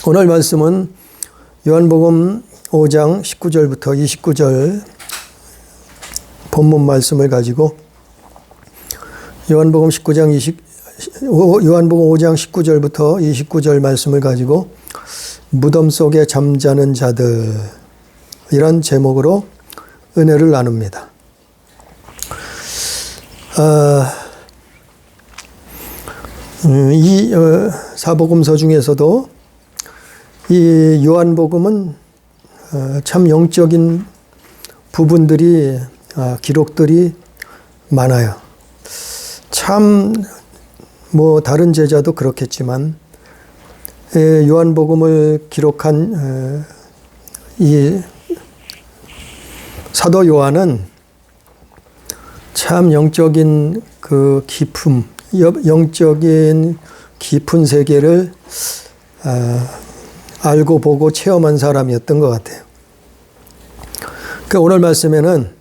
오늘 말씀은 요한복음 5장 19절부터 29절 본문 말씀을 가지고 요한복음 5장 19절부터 29절 말씀을 가지고 무덤 속에 잠자는 자들 이란 제목으로 은혜를 나눕니다. 이 사복음서 중에서도 이 요한복음은 참 영적인 부분들이 기록들이 많아요. 참 뭐 다른 제자도 그렇겠지만 요한복음을 기록한 이 사도 요한은 참 영적인 그 깊음, 영적인 깊은 세계를 알고 보고 체험한 사람이었던 것 같아요. 그 오늘 말씀에는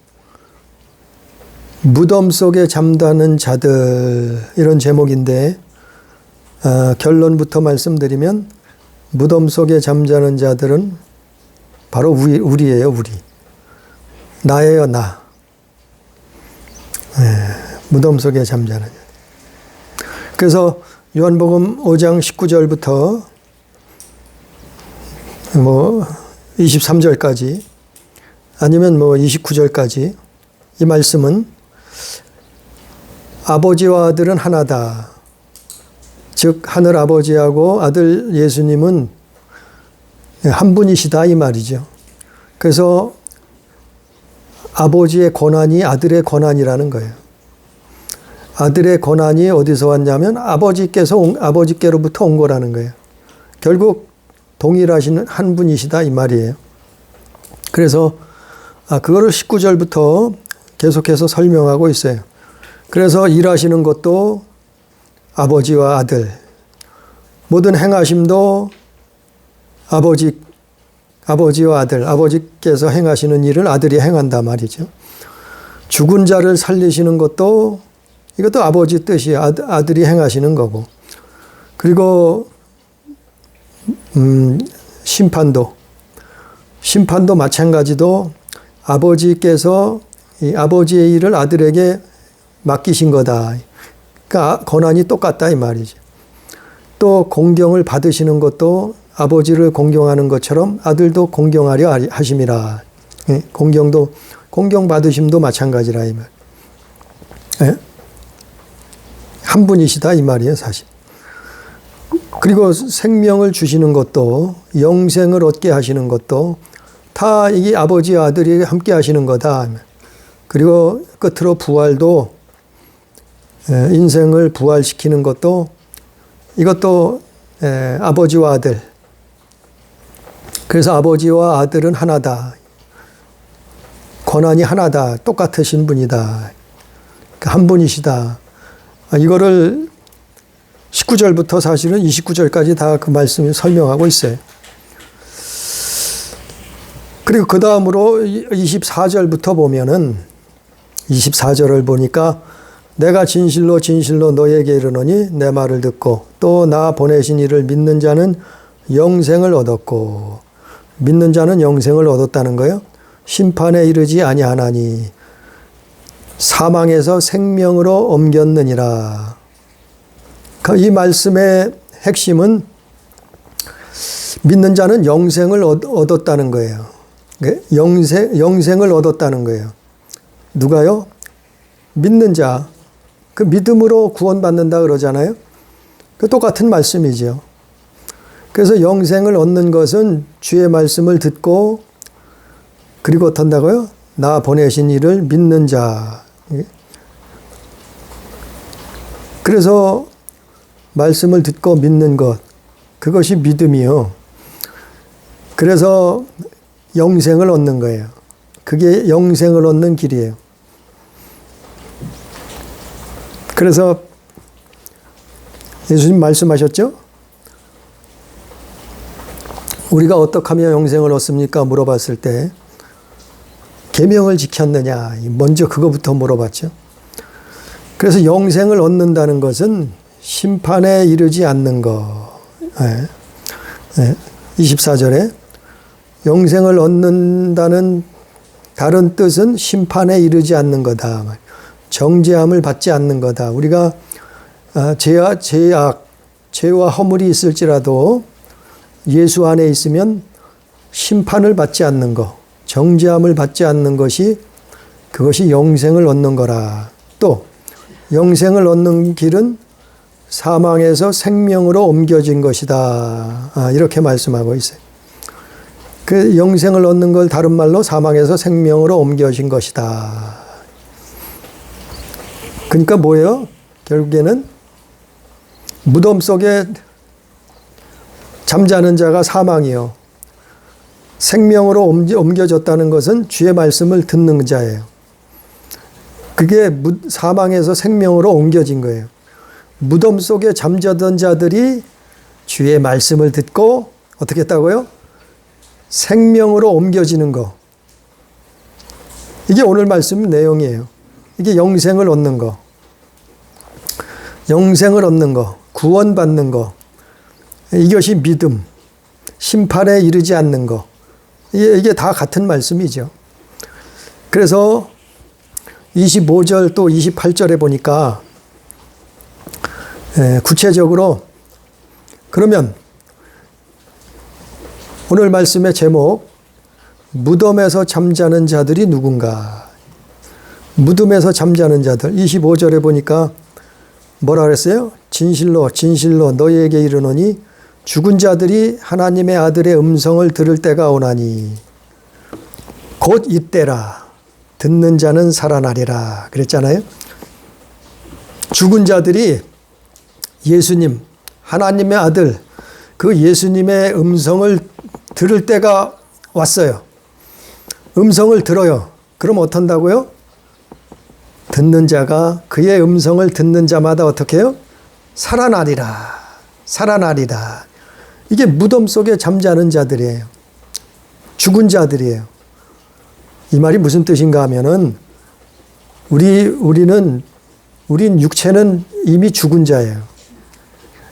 무덤 속에 잠자는 자들 이런 제목인데 결론부터 말씀드리면 무덤 속에 잠자는 자들은 바로 우리예요. 우리. 나예요. 나. 무덤 속에 잠자는 자들. 그래서 요한복음 5장 19절부터 23절까지 아니면 29절까지 이 말씀은 아버지와 아들은 하나다. 즉 하늘 아버지하고 아들 예수님은 한 분이시다 이 말이죠. 그래서 아버지의 권한이 아들의 권한이라는 거예요. 아들의 권한이 어디서 왔냐면 아버지께로부터 온 거라는 거예요. 결국 동일하신 한 분이시다 이 말이에요. 그래서 그거를 19절부터 계속해서 설명하고 있어요. 그래서 일하시는 것도 아버지와 아들, 모든 행하심도 아버지와 아들, 아버지께서 행하시는 일을 아들이 행한다 말이죠. 죽은 자를 살리시는 것도 이것도 아버지 뜻이 아들이 행하시는 거고, 그리고 심판도 마찬가지도 아버지께서 이 아버지의 일을 아들에게 맡기신 거다. 그러니까 권한이 똑같다 이 말이죠. 또 공경을 받으시는 것도 아버지를 공경하는 것처럼 아들도 공경하려 하심이라. 공경 받으심도 마찬가지라 이 말. 한 분이시다 이 말이에요 사실. 그리고 생명을 주시는 것도 영생을 얻게 하시는 것도 다 이 아버지와 아들이 함께 하시는 거다. 그리고 끝으로 부활도 인생을 부활시키는 것도 이것도 아버지와 아들. 그래서 아버지와 아들은 하나다. 권한이 하나다. 똑같으신 분이다. 한 분이시다. 이거를 19절부터 사실은 29절까지 다 그 말씀을 설명하고 있어요. 그리고 그 다음으로 24절부터 보면은 24절을 보니까 내가 진실로 진실로 너에게 이르노니 내 말을 듣고 또 나 보내신 이를 믿는 자는 영생을 얻었고, 믿는 자는 영생을 얻었다는 거예요. 심판에 이르지 아니하나니 사망에서 생명으로 옮겼느니라. 이 말씀의 핵심은 믿는 자는 영생을 얻었다는 거예요. 영생을 얻었다는 거예요. 누가요? 믿는 자. 그 믿음으로 구원받는다 그러잖아요. 그 똑같은 말씀이죠. 그래서 영생을 얻는 것은 주의 말씀을 듣고 그리고 어떤다고요? 나 보내신 이를 믿는 자. 그래서 말씀을 듣고 믿는 것, 그것이 믿음이요. 그래서 영생을 얻는 거예요. 그게 영생을 얻는 길이에요. 그래서 예수님 말씀하셨죠? 우리가 어떻게 하면 영생을 얻습니까? 물어봤을 때 계명을 지켰느냐? 먼저 그거부터 물어봤죠. 그래서 영생을 얻는다는 것은 심판에 이르지 않는 것. 24절에 영생을 얻는다는 다른 뜻은 심판에 이르지 않는 거다. 정죄함을 받지 않는 거다. 우리가 죄와 허물이 있을지라도 예수 안에 있으면 심판을 받지 않는 것, 정죄함을 받지 않는 것이 그것이 영생을 얻는 거라. 또 영생을 얻는 길은 사망에서 생명으로 옮겨진 것이다. 이렇게 말씀하고 있어요. 그 영생을 얻는 걸 다른 말로 사망에서 생명으로 옮겨진 것이다. 그러니까 뭐예요? 결국에는 무덤 속에 잠자는 자가 사망이요. 생명으로 옮겨졌다는 것은 주의 말씀을 듣는 자예요. 그게 사망에서 생명으로 옮겨진 거예요. 무덤 속에 잠자던 자들이 주의 말씀을 듣고 어떻게 했다고요? 생명으로 옮겨지는 거. 이게 오늘 말씀 내용이에요. 이게 영생을 얻는 거. 영생을 얻는 거. 구원받는 거. 이것이 믿음. 심판에 이르지 않는 거. 이게 다 같은 말씀이죠. 그래서 25절 또 28절에 보니까 구체적으로 그러면 오늘 말씀의 제목 무덤에서 잠자는 자들이 누군가. 무덤에서 잠자는 자들 25절에 보니까 뭐라 그랬어요? 진실로 진실로 너희에게 이르노니 죽은 자들이 하나님의 아들의 음성을 들을 때가 오나니 곧 이때라. 듣는 자는 살아나리라 그랬잖아요. 죽은 자들이 예수님, 하나님의 아들, 그 예수님의 음성을 들을 때가 왔어요. 음성을 들어요. 그럼 어떤다고요? 듣는 자가 그의 음성을 듣는 자마다 어떻게 해요? 살아나리라. 살아나리라. 이게 무덤 속에 잠자는 자들이에요. 죽은 자들이에요. 이 말이 무슨 뜻인가 하면은 우린 육체는 이미 죽은 자예요.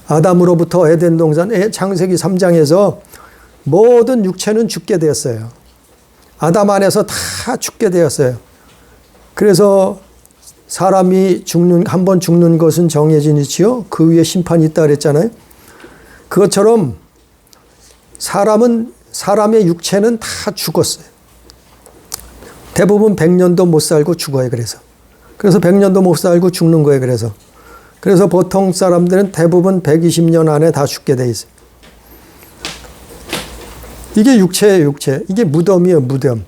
아담으로부터 에덴 동산 창세기 3장에서 모든 육체는 죽게 되었어요. 아담 안에서 다 죽게 되었어요. 그래서 사람이 한 번 죽는 것은 정해진 이치요. 그 위에 심판이 있다 그랬잖아요. 그것처럼 사람의 육체는 다 죽었어요. 대부분 100년도 못 살고 죽어요. 그래서 100년도 못 살고 죽는 거예요. 그래서 보통 사람들은 대부분 120년 안에 다 죽게 돼 있어요. 이게 육체예요. 육체. 이게 무덤이에요. 무덤.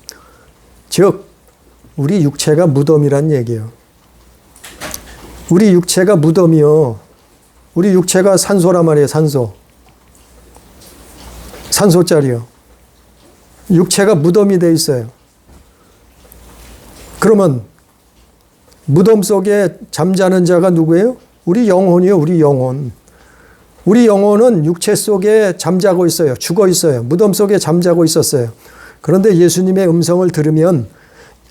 즉 우리 육체가 무덤이란 얘기예요. 우리 육체가 무덤이요. 우리 육체가 산소란 말이에요. 산소짜리요. 육체가 무덤이 돼 있어요. 그러면 무덤 속에 잠자는 자가 누구예요? 우리 영혼이요. 우리 영혼. 우리 영혼은 육체 속에 잠자고 있어요. 죽어 있어요. 무덤 속에 잠자고 있었어요. 그런데 예수님의 음성을 들으면,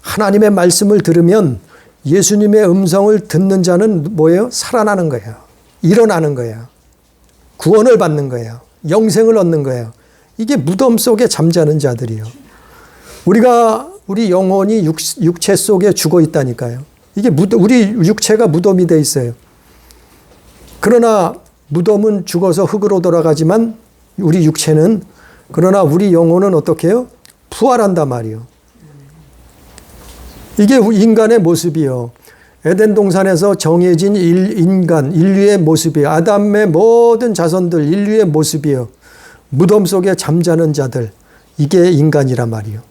하나님의 말씀을 들으면 예수님의 음성을 듣는 자는 뭐예요? 살아나는 거예요. 일어나는 거예요. 구원을 받는 거예요. 영생을 얻는 거예요. 이게 무덤 속에 잠자는 자들이요. 우리 영혼이 육체 속에 죽어 있다니까요. 이게 우리 육체가 무덤이 돼 있어요. 그러나 무덤은 죽어서 흙으로 돌아가지만 우리 육체는, 그러나 우리 영혼은 어떻게 해요? 부활한단 말이요. 이게 인간의 모습이요. 에덴 동산에서 정해진 인류의 모습이에요. 아담의 모든 자손들, 인류의 모습이에요. 무덤 속에 잠자는 자들, 이게 인간이란 말이요.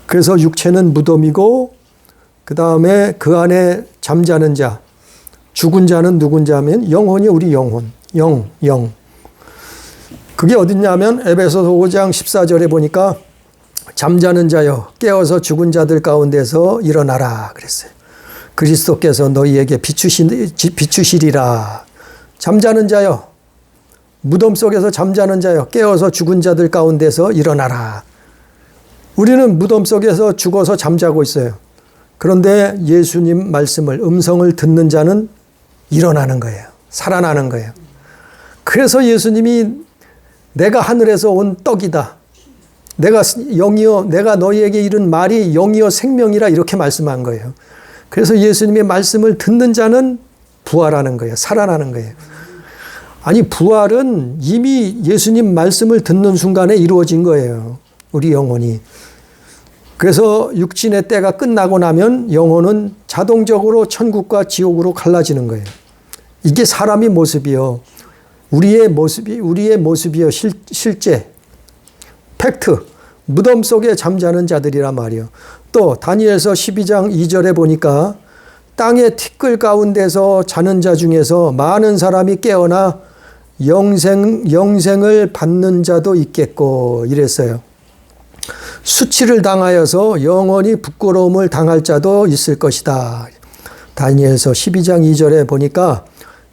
그래서 육체는 무덤이고, 그 다음에 그 안에 잠자는 자, 죽은 자는 누군지 하면 영혼이 우리 영혼, 영. 그게 어딨냐면 에베소서 5장 14절에 보니까 잠자는 자여 깨어서 죽은 자들 가운데서 일어나라 그랬어요. 그리스도께서 너희에게 비추시리라. 잠자는 자여, 무덤 속에서 잠자는 자여 깨어서 죽은 자들 가운데서 일어나라. 우리는 무덤 속에서 죽어서 잠자고 있어요. 그런데 예수님 말씀을, 음성을 듣는 자는 일어나는 거예요. 살아나는 거예요. 그래서 예수님이 내가 하늘에서 온 떡이다. 내가 영이여 내가 너희에게 이른 말이 영이여 생명이라 이렇게 말씀한 거예요. 그래서 예수님의 말씀을 듣는 자는 부활하는 거예요. 살아나는 거예요. 아니 부활은 이미 예수님 말씀을 듣는 순간에 이루어진 거예요. 우리 영혼이. 그래서 육신의 때가 끝나고 나면 영혼은 자동적으로 천국과 지옥으로 갈라지는 거예요. 이게 사람의 모습이요. 우리의 모습이요. 실제. 팩트. 무덤 속에 잠자는 자들이란 말이요. 또 다니엘서 12장 2절에 보니까 땅의 티끌 가운데서 자는 자 중에서 많은 사람이 깨어나 영생을 받는 자도 있겠고 이랬어요. 수치를 당하여서 영원히 부끄러움을 당할 자도 있을 것이다. 다니엘서 12장 2절에 보니까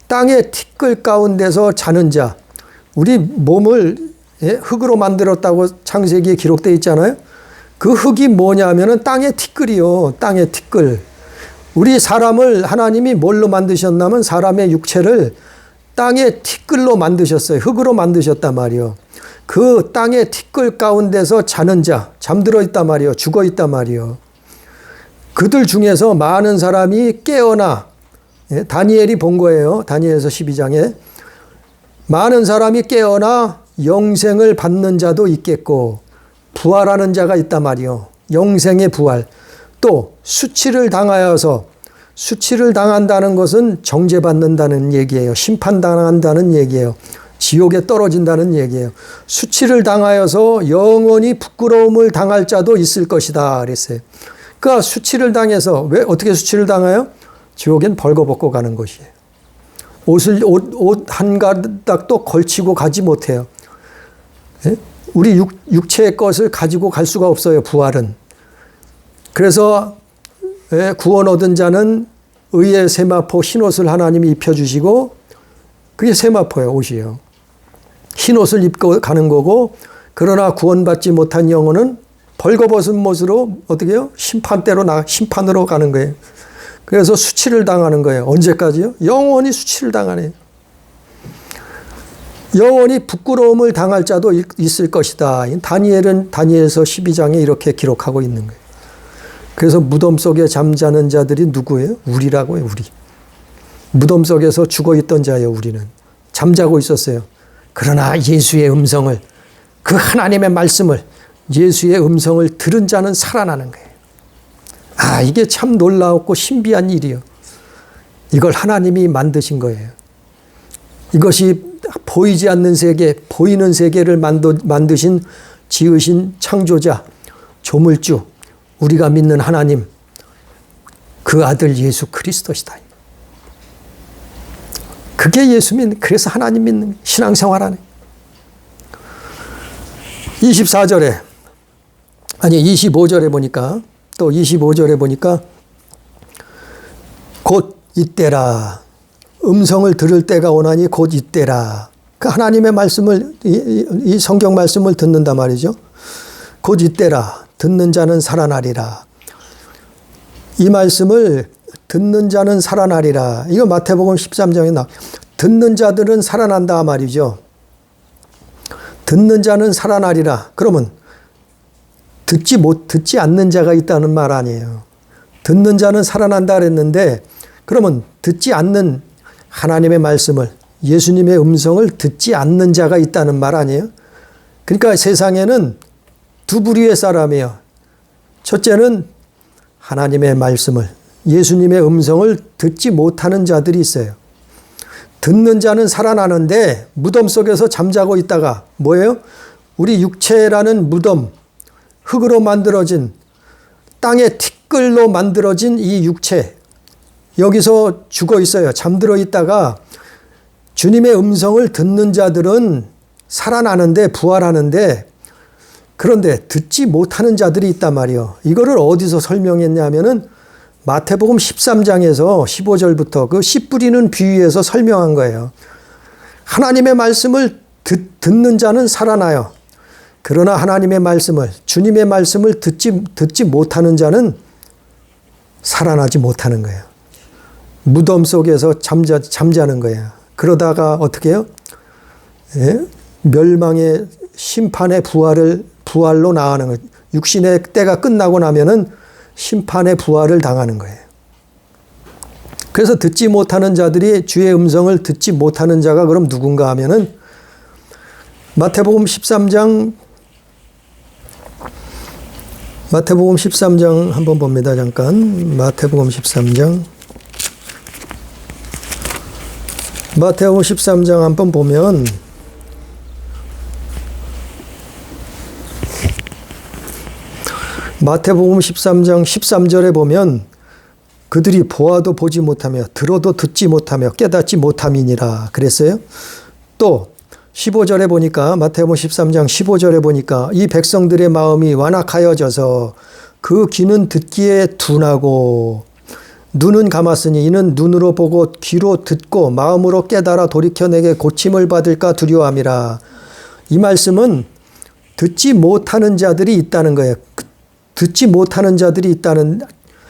땅의 티끌 가운데서 자는 자, 우리 몸을 흙으로 만들었다고 창세기에 기록되어 있잖아요. 그 흙이 뭐냐면은 땅의 티끌이요. 땅의 티끌. 우리 사람을 하나님이 뭘로 만드셨냐면 사람의 육체를 땅의 티끌로 만드셨어요. 흙으로 만드셨단 말이요. 그 땅의 티끌 가운데서 자는 자, 잠들어 있단 말이요. 죽어 있단 말이요. 그들 중에서 많은 사람이 깨어나, 다니엘이 본 거예요. 다니엘서 12장에. 많은 사람이 깨어나 영생을 받는 자도 있겠고, 부활하는 자가 있단 말이요. 영생의 부활. 또 수치를 당하여서, 수치를 당한다는 것은 정죄받는다는 얘기예요. 심판당한다는 얘기예요. 지옥에 떨어진다는 얘기예요. 수치를 당하여서 영원히 부끄러움을 당할 자도 있을 것이다 그랬어요. 그러니까 수치를 당해서 왜 어떻게 수치를 당해요? 지옥엔 벌거벗고 가는 것이에요. 옷 한 가닥도 걸치고 가지 못해요. 우리 육체의 것을 가지고 갈 수가 없어요. 부활은. 그래서 구원 얻은 자는 의의 세마포 흰옷을 하나님이 입혀주시고 그게 세마포예요. 옷이에요. 흰옷을 입고 가는 거고 그러나 구원받지 못한 영혼은 벌거벗은 못으로 어떻게 해요? 심판으로 가는 거예요. 그래서 수치를 당하는 거예요. 언제까지요? 영원히 수치를 당하네요. 영원히 부끄러움을 당할 자도 있을 것이다. 다니엘은 다니엘서 12장에 이렇게 기록하고 있는 거예요. 그래서 무덤 속에 잠자는 자들이 누구예요? 우리라고요. 우리. 무덤 속에서 죽어있던 자예요. 우리는. 잠자고 있었어요. 그러나 예수의 음성을, 그 하나님의 말씀을, 예수의 음성을 들은 자는 살아나는 거예요. 아, 이게 참 놀라웠고 신비한 일이요. 이걸 하나님이 만드신 거예요. 이것이 보이지 않는 세계, 보이는 세계를 만드신, 지으신 창조자, 조물주, 우리가 믿는 하나님, 그 아들 예수 그리스도시다. 그게 예수 믿는, 그래서 하나님 믿는 신앙생활하네. 25절에 보니까, 또 25절에 보니까, 곧 이때라. 음성을 들을 때가 오나니 곧 이때라. 그 하나님의 말씀을, 이 성경 말씀을 듣는단 말이죠. 곧 이때라. 듣는 자는 살아나리라. 이 말씀을 듣는 자는 살아나리라. 이거 마태복음 13장에 나와. 듣는 자들은 살아난다 말이죠. 듣는 자는 살아나리라. 그러면 듣지 않는 자가 있다는 말 아니에요. 듣는 자는 살아난다 그랬는데 그러면 듣지 않는 하나님의 말씀을, 예수님의 음성을 듣지 않는 자가 있다는 말 아니에요. 그러니까 세상에는 두 부류의 사람이에요. 첫째는 하나님의 말씀을, 예수님의 음성을 듣지 못하는 자들이 있어요. 듣는 자는 살아나는데 무덤 속에서 잠자고 있다가 뭐예요? 우리 육체라는 무덤, 흙으로 만들어진, 땅의 티끌로 만들어진 이 육체, 여기서 죽어 있어요. 잠들어 있다가 주님의 음성을 듣는 자들은 살아나는데, 부활하는데, 그런데 듣지 못하는 자들이 있단 말이에요. 이거를 어디서 설명했냐면은 마태복음 13장에서 15절부터 그 씨 뿌리는 비유에서 설명한 거예요. 하나님의 말씀을 듣는 자는 살아나요. 그러나 하나님의 말씀을, 주님의 말씀을 듣지 못하는 자는 살아나지 못하는 거예요. 무덤 속에서 잠자는 거예요. 그러다가 어떻게 해요? 멸망의 심판의 부활로 나가는 거예요. 육신의 때가 끝나고 나면은 심판의 부활을 당하는 거예요. 그래서 듣지 못하는 자들이 주의 음성을 듣지 못하는 자가 그럼 누군가 하면은 마태복음 13장 한번 봅니다. 잠깐. 마태복음 13장 한번 보면 마태복음 13장 13절에 보면 그들이 보아도 보지 못하며 들어도 듣지 못하며 깨닫지 못함이니라 그랬어요. 또 15절에 보니까 마태복음 13장 15절에 보니까 이 백성들의 마음이 완악하여져서 그 귀는 듣기에 둔하고 눈은 감았으니 이는 눈으로 보고 귀로 듣고 마음으로 깨달아 돌이켜 내게 고침을 받을까 두려워함이라. 이 말씀은 듣지 못하는 자들이 있다는 거예요. 듣지 못하는 자들이 있다는,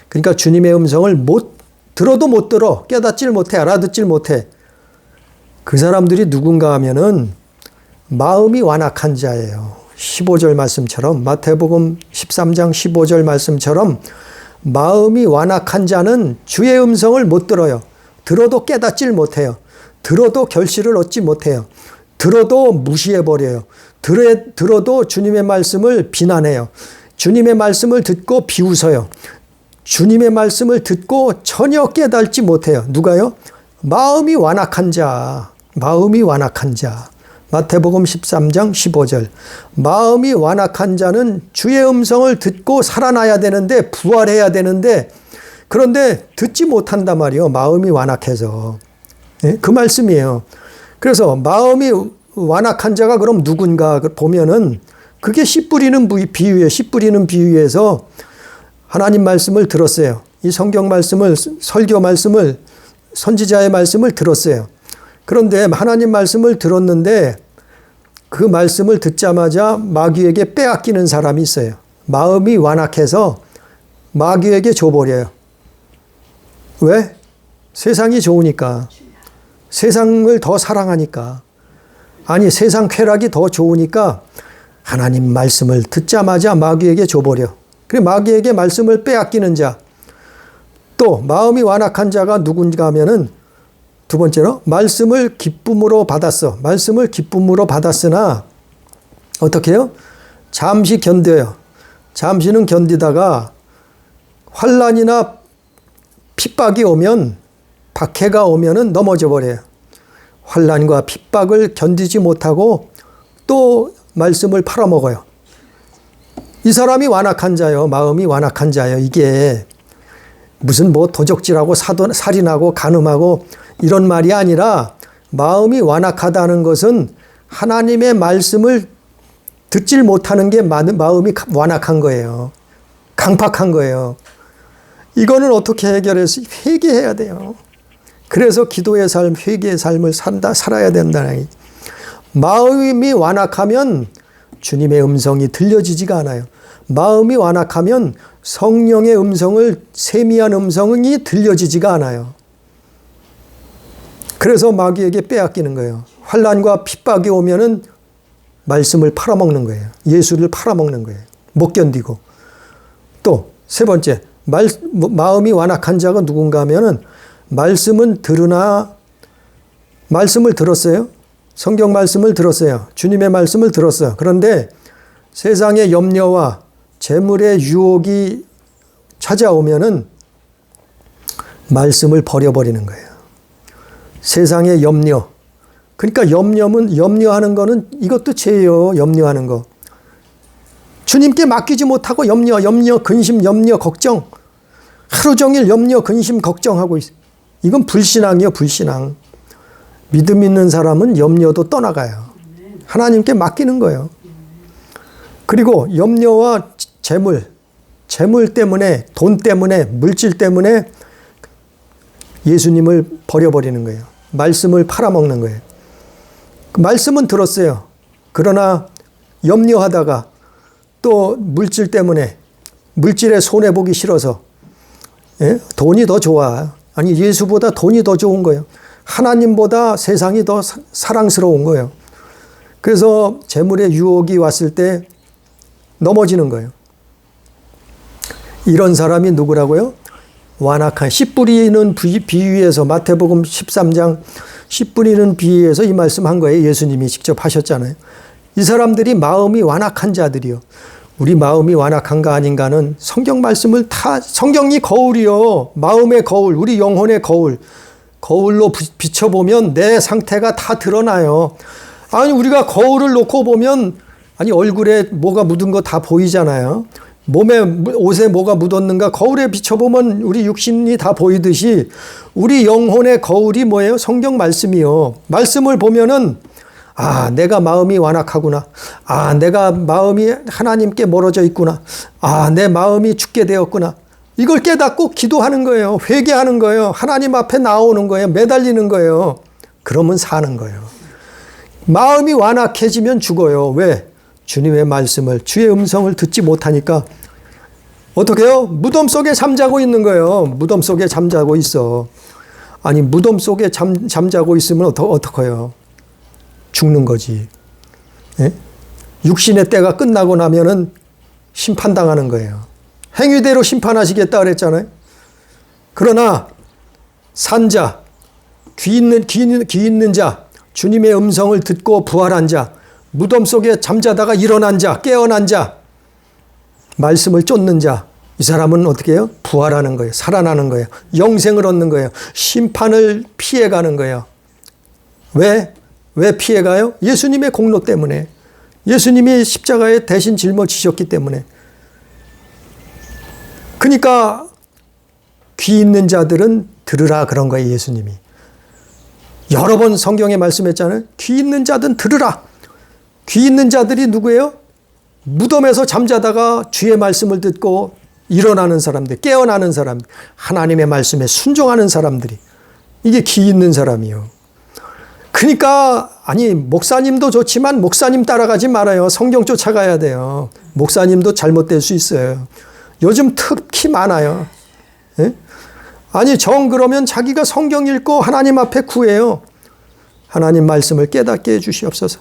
그러니까 주님의 음성을 들어도 못 들어, 깨닫질 못해, 알아듣질 못해. 그 사람들이 누군가 하면은 마음이 완악한 자예요. 15절 말씀처럼, 마태복음 13장 15절 말씀처럼 마음이 완악한 자는 주의 음성을 못 들어요. 들어도 깨닫질 못해요. 들어도 결실을 얻지 못해요. 들어도 무시해버려요. 들어도 주님의 말씀을 비난해요. 주님의 말씀을 듣고 비웃어요. 주님의 말씀을 듣고 전혀 깨닫지 못해요. 누가요? 마음이 완악한 자. 마태복음 13장 15절. 마음이 완악한 자는 주의 음성을 듣고 살아나야 되는데, 부활해야 되는데, 그런데 듣지 못한단 말이에요. 마음이 완악해서. 그 말씀이에요. 그래서 마음이 완악한 자가 그럼 누군가 보면은 그게 씨 뿌리는 비유예요. 씨 뿌리는 비유에서 하나님 말씀을 들었어요. 이 성경 말씀을, 설교 말씀을, 선지자의 말씀을 들었어요. 그런데 하나님 말씀을 들었는데 그 말씀을 듣자마자 마귀에게 빼앗기는 사람이 있어요. 마음이 완악해서 마귀에게 줘버려요. 왜? 세상이 좋으니까. 세상을 더 사랑하니까. 아니, 세상 쾌락이 더 좋으니까 하나님 말씀을 듣자마자 마귀에게 줘버려. 그래, 마귀에게 말씀을 빼앗기는 자. 또 마음이 완악한 자가 누군가 하면은 두 번째로 말씀을 기쁨으로 받았어. 말씀을 기쁨으로 받았으나 어떻게 해요? 잠시 견뎌요. 잠시는 견디다가 환난이나 핍박이 오면, 박해가 오면은 넘어져 버려요. 환난과 핍박을 견디지 못하고 또 말씀을 팔아먹어요. 이 사람이 완악한 자요. 마음이 완악한 자요. 이게 무슨 뭐 도적질하고 살인하고 간음하고 이런 말이 아니라 마음이 완악하다는 것은 하나님의 말씀을 듣질 못하는 게 마음이 완악한 거예요. 강팍한 거예요. 이거는 어떻게 해결해서 회개해야 돼요. 그래서 기도의 삶, 회개의 삶을 살아야 된다는. 마음이 완악하면 주님의 음성이 들려지지가 않아요. 마음이 완악하면 성령의 음성을, 세미한 음성이 들려지지가 않아요. 그래서 마귀에게 빼앗기는 거예요. 환난과 핍박이 오면은 말씀을 팔아먹는 거예요. 예수를 팔아먹는 거예요. 못 견디고. 또 세 번째, 마음이 완악한 자가 누군가 하면은 말씀은 들으나, 말씀을 들었어요. 성경 말씀을 들었어요. 주님의 말씀을 들었어요. 그런데 세상의 염려와 재물의 유혹이 찾아오면은 말씀을 버려버리는 거예요. 세상의 염려. 그러니까 염려하는 거는 이것도 죄예요. 염려하는 거. 주님께 맡기지 못하고 염려, 근심, 걱정. 하루 종일 염려, 근심, 걱정하고 있어요. 이건 불신앙이요, 불신앙. 믿음 있는 사람은 염려도 떠나가요. 하나님께 맡기는 거예요. 그리고 염려와 재물 때문에, 돈 때문에, 물질 때문에 예수님을 버려버리는 거예요. 말씀을 팔아먹는 거예요. 말씀은 들었어요. 그러나 염려하다가 또 물질 때문에, 물질에 손해보기 싫어서, 돈이 더 좋아. 아니, 예수보다 돈이 더 좋은 거예요. 하나님보다 세상이 더 사랑스러운 거예요. 그래서 재물의 유혹이 왔을 때 넘어지는 거예요. 이런 사람이 누구라고요? 완악한 씨 뿌리는 비유에서 마태복음 13장 씨 뿌리는 비유에서 이 말씀한 거예요. 예수님이 직접 하셨잖아요. 이 사람들이 마음이 완악한 자들이요. 우리 마음이 완악한가 아닌가는 성경 말씀을 성경이 거울이요. 마음의 거울, 우리 영혼의 거울. 거울로 비춰보면 내 상태가 다 드러나요. 아니, 우리가 거울을 놓고 보면, 얼굴에 뭐가 묻은 거 다 보이잖아요. 몸에, 옷에 뭐가 묻었는가 거울에 비춰보면 우리 육신이 다 보이듯이 우리 영혼의 거울이 뭐예요? 성경 말씀이요. 말씀을 보면은, 내가 마음이 완악하구나. 내가 마음이 하나님께 멀어져 있구나. 내 마음이 죽게 되었구나. 이걸 깨닫고 기도하는 거예요. 회개하는 거예요. 하나님 앞에 나오는 거예요. 매달리는 거예요. 그러면 사는 거예요. 마음이 완악해지면 죽어요. 왜? 주님의 말씀을, 주의 음성을 듣지 못하니까 어떻게 해요? 무덤 속에 잠자고 있는 거예요. 무덤 속에 잠자고 있어. 무덤 속에 잠자고 있으면 어떡해요? 죽는 거지. 예? 육신의 때가 끝나고 나면은 심판당하는 거예요. 행위대로 심판하시겠다 그랬잖아요. 그러나 산자, 귀 있는 자, 주님의 음성을 듣고 부활한 자, 무덤 속에 잠자다가 일어난 자, 깨어난 자, 말씀을 쫓는 자, 이 사람은 어떻게 해요? 부활하는 거예요. 살아나는 거예요. 영생을 얻는 거예요. 심판을 피해가는 거예요. 왜 피해가요? 예수님의 공로 때문에. 예수님이 십자가에 대신 짊어지셨기 때문에. 그러니까 귀 있는 자들은 들으라 그런 거예요. 예수님이. 여러 번 성경에 말씀했잖아요. 귀 있는 자들은 들으라. 귀 있는 자들이 누구예요? 무덤에서 잠자다가 주의 말씀을 듣고 일어나는 사람들, 깨어나는 사람, 하나님의 말씀에 순종하는 사람들이. 이게 귀 있는 사람이요. 그러니까 목사님도 좋지만 목사님 따라가지 말아요. 성경 쫓아가야 돼요. 목사님도 잘못될 수 있어요. 요즘 특히 많아요. 예? 그러면 자기가 성경 읽고 하나님 앞에 구해요. 하나님 말씀을 깨닫게 해주시옵소서.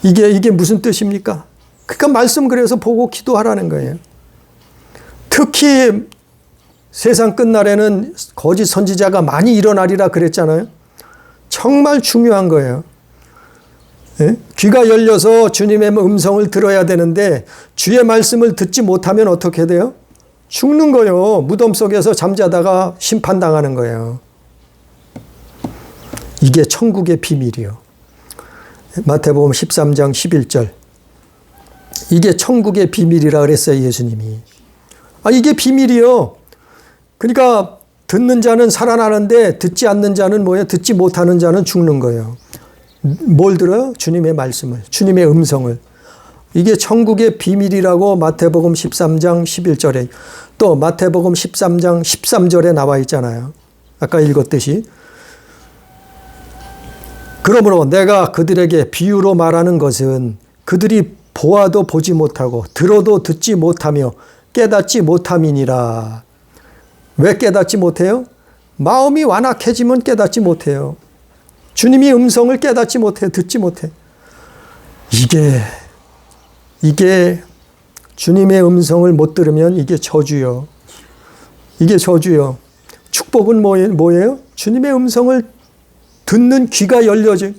이게 무슨 뜻입니까? 그러니까 말씀 그래서 보고 기도하라는 거예요. 특히 세상 끝날에는 거짓 선지자가 많이 일어나리라 그랬잖아요. 정말 중요한 거예요. 예? 귀가 열려서 주님의 음성을 들어야 되는데 주의 말씀을 듣지 못하면 어떻게 돼요? 죽는 거예요. 무덤 속에서 잠자다가 심판당하는 거예요. 이게 천국의 비밀이요. 마태복음 13장 11절. 이게 천국의 비밀이라 그랬어요. 예수님이. 이게 비밀이요. 그러니까 듣는 자는 살아나는데 듣지 않는 자는 뭐예요? 듣지 못하는 자는 죽는 거예요. 뭘 들어요? 주님의 말씀을, 주님의 음성을. 이게 천국의 비밀이라고 마태복음 13장 11절에 또 마태복음 13장 13절에 나와 있잖아요. 아까 읽었듯이. 그러므로 내가 그들에게 비유로 말하는 것은 그들이 보아도 보지 못하고 들어도 듣지 못하며 깨닫지 못함이니라. 왜 깨닫지 못해요? 마음이 완악해지면 깨닫지 못해요. 주님이 음성을 깨닫지 못해, 듣지 못해. 이게 주님의 음성을 못 들으면 이게 저주요. 이게 저주요. 축복은 뭐예요? 주님의 음성을 듣는 귀가 열려져.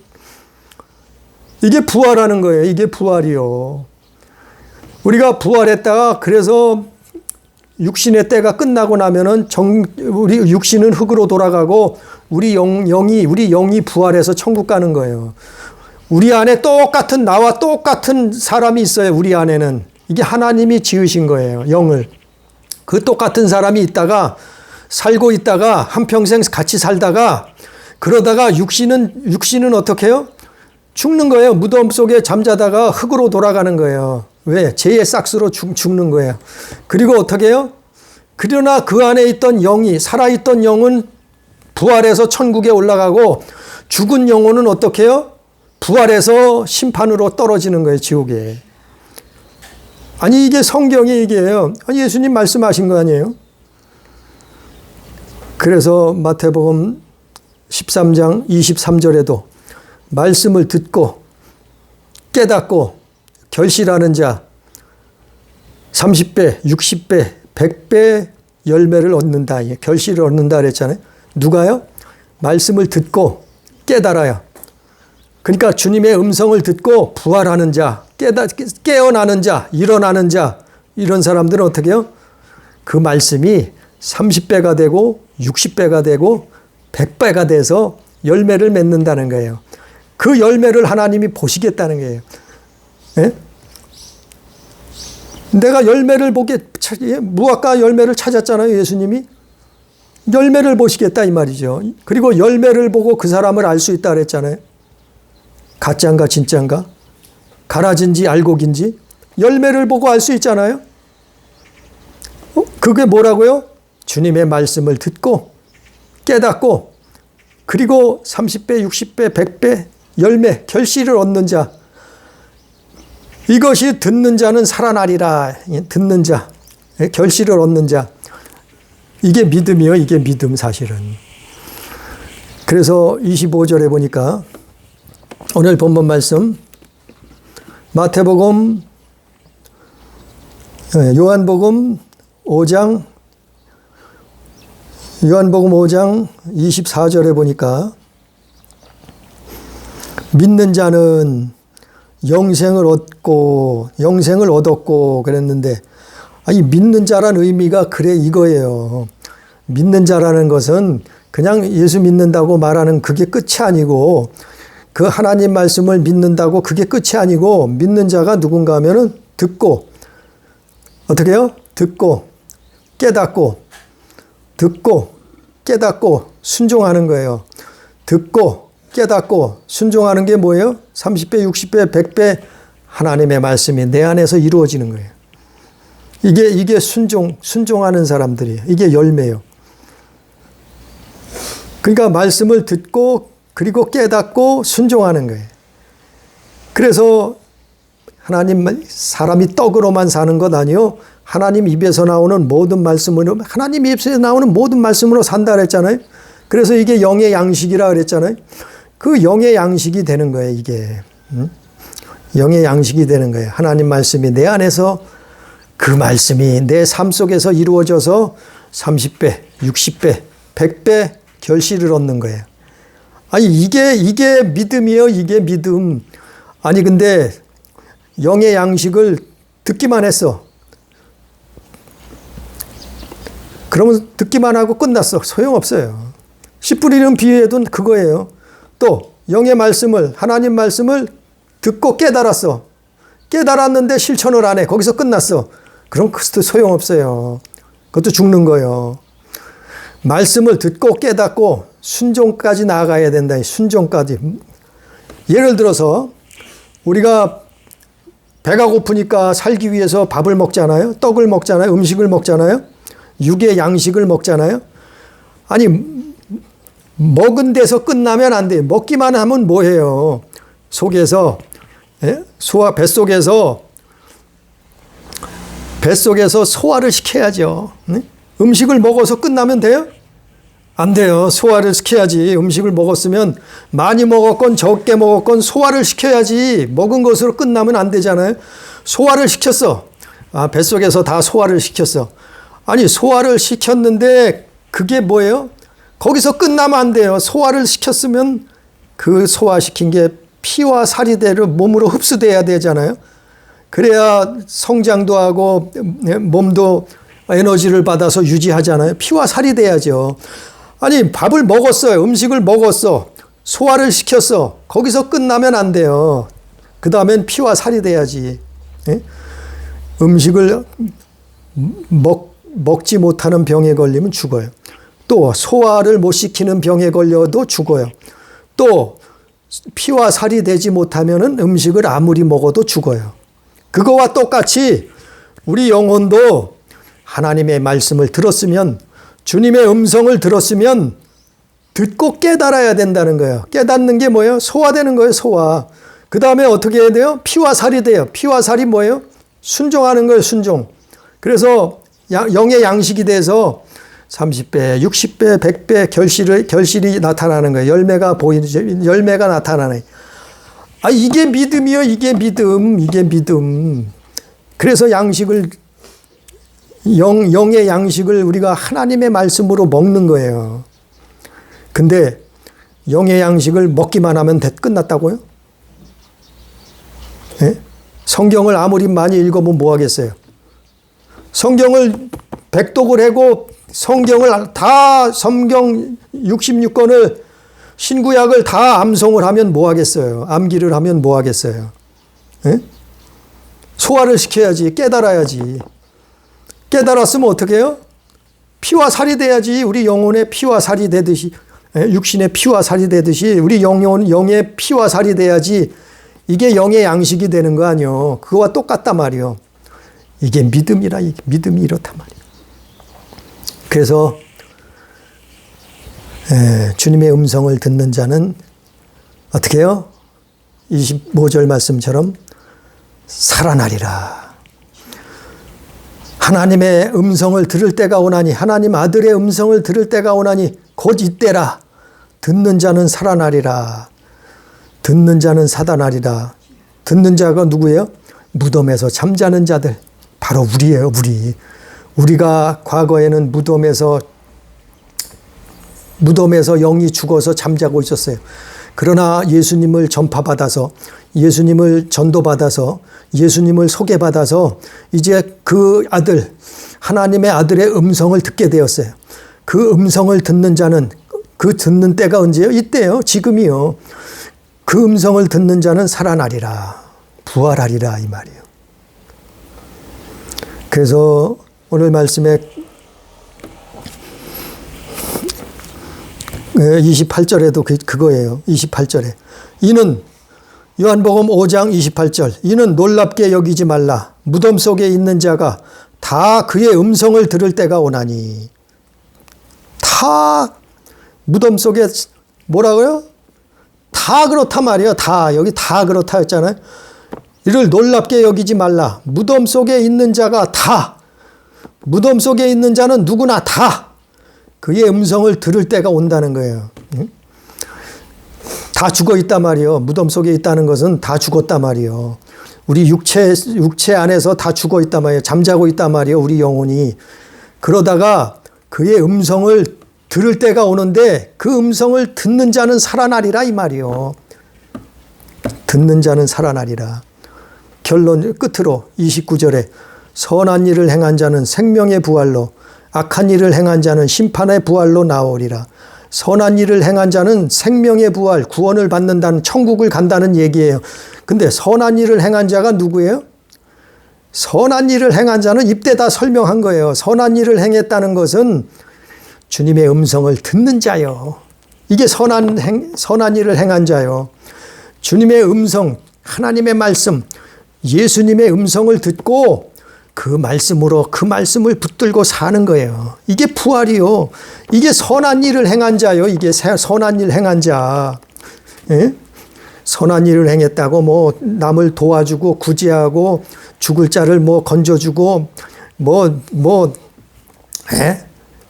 이게 부활하는 거예요. 이게 부활이요. 우리가 부활했다가 그래서 육신의 때가 끝나고 나면은 우리 육신은 흙으로 돌아가고 우리 영이 부활해서 천국 가는 거예요. 우리 안에 나와 똑같은 사람이 있어요. 우리 안에는. 이게 하나님이 지으신 거예요. 영을. 그 똑같은 사람이 살고 있다가 한평생 같이 살다가 그러다가 육신은 어떻게 해요? 죽는 거예요. 무덤 속에 잠자다가 흙으로 돌아가는 거예요. 왜? 죄의 싹스로 죽는 거예요. 그리고 어떻게 해요? 그러나 그 안에 있던 살아있던 영은 부활해서 천국에 올라가고 죽은 영혼은 어떻게 해요? 부활해서 심판으로 떨어지는 거예요. 지옥에. 이게 성경의 얘기예요. 예수님 말씀하신 거 아니에요? 그래서 마태복음 13장 23절에도 말씀을 듣고 깨닫고 결실하는 자 30배, 60배, 100배 열매를 얻는다. 결실을 얻는다 그랬잖아요. 누가요? 말씀을 듣고 깨달아요. 그러니까 주님의 음성을 듣고 부활하는 자, 깨어나는 자, 일어나는 자, 이런 사람들은 어떻게 해요? 그 말씀이 30배가 되고 60배가 되고 100배가 돼서 열매를 맺는다는 거예요. 그 열매를 하나님이 보시겠다는 거예요. 예? 내가 열매를 무화과 열매를 찾았잖아요. 예수님이. 열매를 보시겠다 이 말이죠. 그리고 열매를 보고 그 사람을 알 수 있다 그랬잖아요. 가짜인가 진짜인가? 가라진지 알곡인지 열매를 보고 알 수 있잖아요. 그게 뭐라고요? 주님의 말씀을 듣고 깨닫고 그리고 30배, 60배, 100배 열매, 결실을 얻는 자. 이것이 듣는 자는 살아나리라. 듣는 자, 결실을 얻는 자. 이게 믿음이요. 이게 믿음 사실은. 그래서 25절에 보니까 오늘 본문 말씀 마태복음, 요한복음 5장 24절에 보니까 믿는 자는 영생을 얻었고 그랬는데 이 믿는 자란 의미가 그래 이거예요. 믿는 자라는 것은 그냥 예수 믿는다고 말하는 그게 끝이 아니고 그 하나님 말씀을 믿는다고 그게 끝이 아니고 믿는 자가 누군가 하면은 듣고 어떻게 해요? 듣고 깨닫고 순종하는 거예요. 듣고 깨닫고 순종하는 게 뭐예요? 30배, 60배, 100배 하나님의 말씀이 내 안에서 이루어지는 거예요. 이게 순종하는 사람들이에요. 이게 열매예요. 그러니까 말씀을 듣고 그리고 깨닫고 순종하는 거예요. 그래서 사람이 떡으로만 사는 것 아니요. 하나님 입에서 나오는 모든 말씀으로 하나님 입에서 나오는 모든 말씀으로 산다 그랬잖아요. 그래서 이게 영의 양식이라 그랬잖아요. 그 영의 양식이 되는 거예요, 이게. 영의 양식이 되는 거예요. 하나님 말씀이 내 안에서 그 말씀이 내 삶 속에서 이루어져서 30배, 60배, 100배 결실을 얻는 거예요. 아니, 이게 믿음이에요, 이게 믿음. 아니, 근데 영의 양식을 듣기만 했어. 그러면 듣기만 하고 끝났어. 소용없어요. 씨 뿌리는 비유에도 그거예요. 또 영의 말씀을 하나님 말씀을 듣고 깨달았어. 깨달았는데 실천을 안 해. 거기서 끝났어. 그럼 그것도 소용없어요. 그것도 죽는 거예요. 말씀을 듣고 깨닫고 순종까지 나아가야 된다. 순종까지. 예를 들어서 우리가 배가 고프니까 살기 위해서 밥을 먹잖아요. 떡을 먹잖아요. 음식을 먹잖아요. 육의 양식을 먹잖아요. 아니, 먹은 데서 끝나면 안 돼요. 먹기만 하면 뭐해요? 속에서, 뱃속에서 소화를 시켜야죠. 음식을 먹어서 끝나면 돼요? 안 돼요. 소화를 시켜야지. 음식을 먹었으면 많이 먹었건 적게 먹었건 소화를 시켜야지. 먹은 것으로 끝나면 안 되잖아요. 소화를 시켰어. 뱃속에서 다 소화를 시켰어. 아니, 소화를 시켰는데 그게 뭐예요? 거기서 끝나면 안 돼요. 소화를 시켰으면 그 소화시킨 게 피와 살이대로 몸으로 흡수돼야 되잖아요. 그래야 성장도 하고 몸도 에너지를 받아서 유지하잖아요. 피와 살이 돼야죠. 아니, 밥을 먹었어요. 음식을 먹었어. 소화를 시켰어. 거기서 끝나면 안 돼요. 그 다음엔 피와 살이 돼야지. 음식을 먹지 못하는 병에 걸리면 죽어요. 또 소화를 못 시키는 병에 걸려도 죽어요. 또 피와 살이 되지 못하면 음식을 아무리 먹어도 죽어요. 그거와 똑같이 우리 영혼도 하나님의 말씀을 들었으면, 주님의 음성을 들었으면 듣고 깨달아야 된다는 거예요. 깨닫는 게 뭐예요? 소화되는 거예요, 소화. 그 다음에 어떻게 해야 돼요? 피와 살이 돼요. 피와 살이 뭐예요? 순종하는 거예요, 순종. 그래서 영의 양식이 돼서 30배, 60배, 100배 결실이 나타나는 거예요. 열매가 나타나는 거예요. 이게 믿음이요. 이게 믿음. 이게 믿음. 그래서 양식을, 영의 양식을 우리가 하나님의 말씀으로 먹는 거예요. 근데 영의 양식을 먹기만 하면 끝났다고요? 예? 성경을 아무리 많이 읽으면 뭐 하겠어요? 성경을 백독을 하고 성경을 다 성경 66권을 신구약을 다 암송을 하면 뭐 하겠어요? 암기를 하면 뭐 하겠어요? 예? 소화를 시켜야지. 깨달아야지. 깨달았으면 어떻게 해요? 피와 살이 돼야지. 우리 영혼의 피와 살이 되듯이, 육신의 피와 살이 되듯이 우리 영의 피와 살이 돼야지. 이게 영의 양식이 되는 거 아니요. 그거와 똑같단 말이요. 이게 믿음이라. 이게 믿음이 이렇단 말이에요. 그래서 주님의 음성을 듣는 자는 어떻게 해요? 25절 말씀처럼 살아나리라. 하나님의 음성을 들을 때가 오나니, 하나님 아들의 음성을 들을 때가 오나니 곧 이때라. 듣는 자는 살아나리라. 듣는 자는 살아나리라. 듣는 자가 누구예요? 무덤에서 잠자는 자들. 바로 우리예요, 우리. 우리가 과거에는 무덤에서 영이 죽어서 잠자고 있었어요. 그러나 예수님을 전파받아서, 예수님을 전도받아서, 예수님을 소개받아서 이제 그 아들, 하나님의 아들의 음성을 듣게 되었어요. 그 음성을 듣는 자는, 그 듣는 때가 언제예요? 이때요. 지금이요. 그 음성을 듣는 자는 살아나리라. 부활하리라. 이 말이에요. 그래서 오늘 말씀에 28절에도 그거예요. 28절에. 이는 요한복음 5장 28절. 이는 놀랍게 여기지 말라. 무덤 속에 있는 자가 다 그의 음성을 들을 때가 오나니. 다 무덤 속에 뭐라고요? 다 그렇단 말이에요. 다. 여기 다 그렇다 했잖아요. 이를 놀랍게 여기지 말라. 무덤 속에 있는 자가 다. 무덤 속에 있는 자는 누구나 다. 그의 음성을 들을 때가 온다는 거예요. 다 죽어 있단 말이에요. 무덤 속에 있다는 것은 다 죽었단 말이에요. 우리 육체 안에서 다 죽어 있단 말이에요. 잠자고 있단 말이에요. 우리 영혼이. 그러다가 그의 음성을 들을 때가 오는데 그 음성을 듣는 자는 살아나리라 이 말이에요. 듣는 자는 살아나리라. 결론 끝으로 29절에 선한 일을 행한 자는 생명의 부활로, 악한 일을 행한 자는 심판의 부활로 나오리라. 선한 일을 행한 자는 생명의 부활, 구원을 받는다는, 천국을 간다는 얘기예요. 근데 선한 일을 행한 자가 누구예요? 선한 일을 행한 자는 이때 다 설명한 거예요. 선한 일을 행했다는 것은 주님의 음성을 듣는 자요. 이게 선한 일을 행한 자요. 주님의 음성, 하나님의 말씀, 예수님의 음성을 듣고 그 말씀으로 그 말씀을 붙들고 사는 거예요. 이게 부활이요. 이게 선한 일을 행한 자요. 이게 선한 일 행한 자. 예? 선한 일을 행했다고 뭐 남을 도와주고 구제하고 죽을 자를 뭐 건져주고 뭐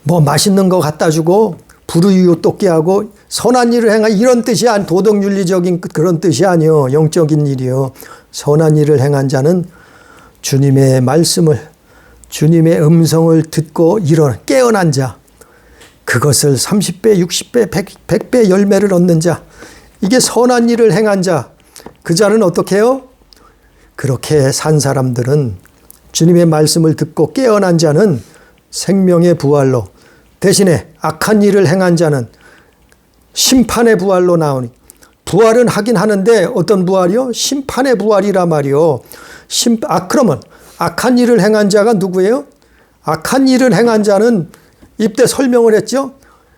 맛있는 거 갖다 주고 불우이웃 돕게 하고 선한 일을 행한 이런 뜻이 아니, 도덕윤리적인 그런 뜻이 아니요. 영적인 일이요. 선한 일을 행한 자는 주님의 말씀을, 주님의 음성을 듣고 깨어난 자, 그것을 30배, 60배, 100배 열매를 얻는 자, 이게 선한 일을 행한 자. 그 자는 어떻게 해요? 그렇게 산 사람들은, 주님의 말씀을 듣고 깨어난 자는 생명의 부활로, 대신에 악한 일을 행한 자는 심판의 부활로 나오니, 부활은 하긴 하는데 어떤 부활이요? 심판의 부활이라 말이요. 그러면 악한 일을 행한 자가 누구예요? 악한 일을 행한 자는 이때 설명을 했죠.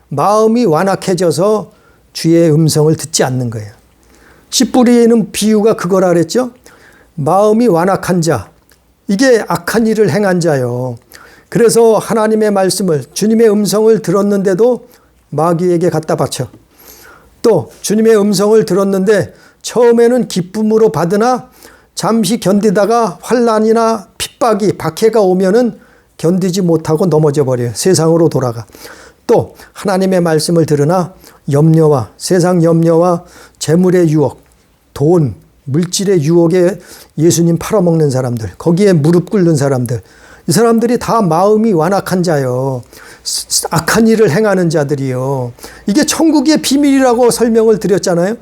마음이 완악해져서 주의 음성을 듣지 않는 거예요. 씨 뿌리는 비유가 그거라 그랬죠. 마음이 완악한 자, 이게 악한 일을 행한 자요. 그래서 하나님의 말씀을, 주님의 음성을 들었는데도 마귀에게 갖다 바쳐. 또 주님의 음성을 들었는데 처음에는 기쁨으로 받으나 잠시 견디다가 환난이나 핍박이, 박해가 오면은 견디지 못하고 넘어져 버려요. 세상으로 돌아가. 또 하나님의 말씀을 들으나 염려와 세상 염려와 재물의 유혹, 돈, 물질의 유혹에 예수님 팔아먹는 사람들, 거기에 무릎 꿇는 사람들, 이 사람들이 다 마음이 완악한 자요. 악한 일을 행하는 자들이요. 이게 천국의 비밀이라고 설명을 드렸잖아요.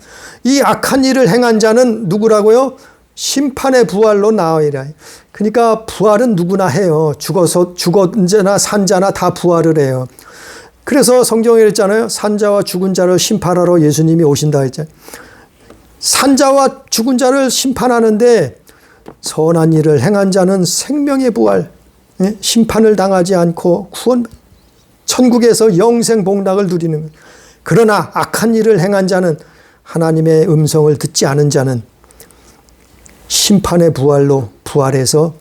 이 악한 일을 행한 자는 누구라고요? 심판의 부활로 나아이라. 그러니까 부활은 누구나 해요. 죽은 자나 산 자나 다 부활을 해요. 그래서 성경에 있잖아요. 산자와 죽은 자를 심판하러 예수님이 오신다 했잖아요. 산자와 죽은 자를 심판하는데 선한 일을 행한 자는 생명의 부활, 심판을 당하지 않고 구원, 천국에서 영생 복락을 누리는 거예요. 그러나 악한 일을 행한 자는, 하나님의 음성을 듣지 않은 자는 심판의 부활로 부활해서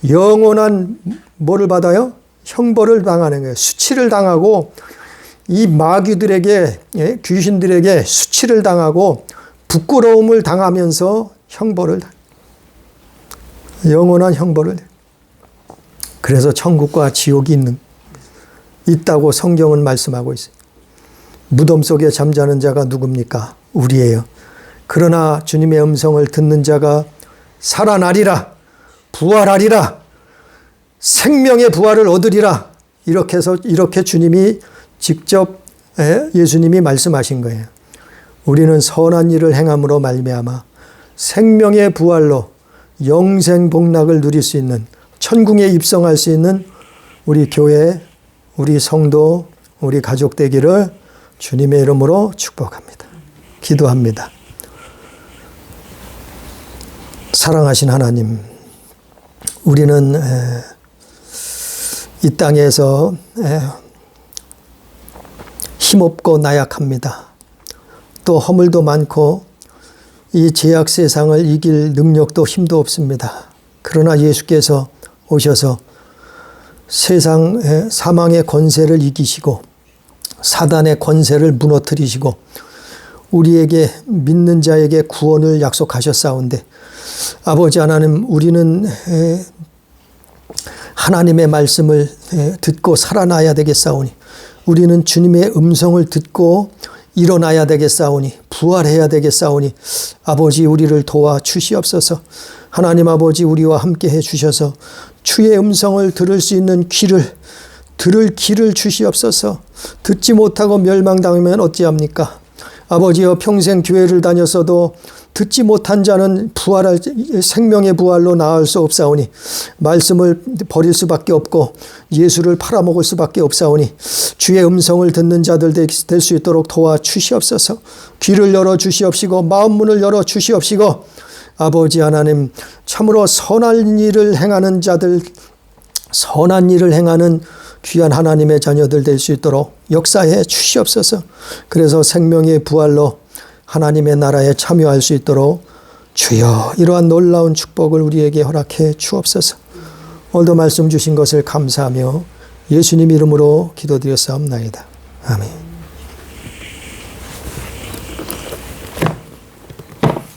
영원한 뭐를 받아요? 형벌을 당하는 거예요. 수치를 당하고 이 마귀들에게, 귀신들에게 수치를 당하고 부끄러움을 당하면서 형벌을, 영원한 형벌을. 그래서 천국과 지옥이 있다고 성경은 말씀하고 있어요. 무덤 속에 잠자는 자가 누굽니까? 우리예요. 그러나 주님의 음성을 듣는 자가 살아나리라, 부활하리라, 생명의 부활을 얻으리라. 이렇게 주님이 직접, 예수님이 말씀하신 거예요. 우리는 선한 일을 행함으로 말미암아 생명의 부활로 영생 복락을 누릴 수 있는, 천국에 입성할 수 있는 우리 교회, 우리 성도, 우리 가족 되기를 주님의 이름으로 축복합니다. 기도합니다. 사랑하신 하나님, 우리는 이 땅에서 힘없고 나약합니다. 또 허물도 많고 이 죄악 세상을 이길 능력도 힘도 없습니다. 그러나 예수께서 오셔서 세상 사망의 권세를 이기시고 사단의 권세를 무너뜨리시고 우리에게, 믿는 자에게 구원을 약속하셨사온데, 아버지 하나님, 우리는 하나님의 말씀을 듣고 살아나야 되겠사오니, 우리는 주님의 음성을 듣고 일어나야 되겠사오니, 부활해야 되겠사오니, 아버지 우리를 도와 주시옵소서. 하나님 아버지, 우리와 함께 해 주셔서 주의 음성을 들을 수 있는 들을 귀를 주시옵소서. 듣지 못하고 멸망당하면 어찌합니까? 아버지여, 평생 교회를 다녔어도 듣지 못한 자는 부활할, 생명의 부활로 나을 수 없사오니, 말씀을 버릴 수밖에 없고 예수를 팔아먹을 수밖에 없사오니, 주의 음성을 듣는 자들 될 수 있도록 도와 주시옵소서. 귀를 열어 주시옵시고 마음문을 열어 주시옵시고, 아버지 하나님, 참으로 선한 일을 행하는 자들, 선한 일을 행하는 귀한 하나님의 자녀들 될 수 있도록 역사해 주시옵소서. 그래서 생명의 부활로 하나님의 나라에 참여할 수 있도록 주여 이러한 놀라운 축복을 우리에게 허락해 주옵소서. 오늘도 말씀 주신 것을 감사하며 예수님 이름으로 기도드렸사옵나이다. 아멘.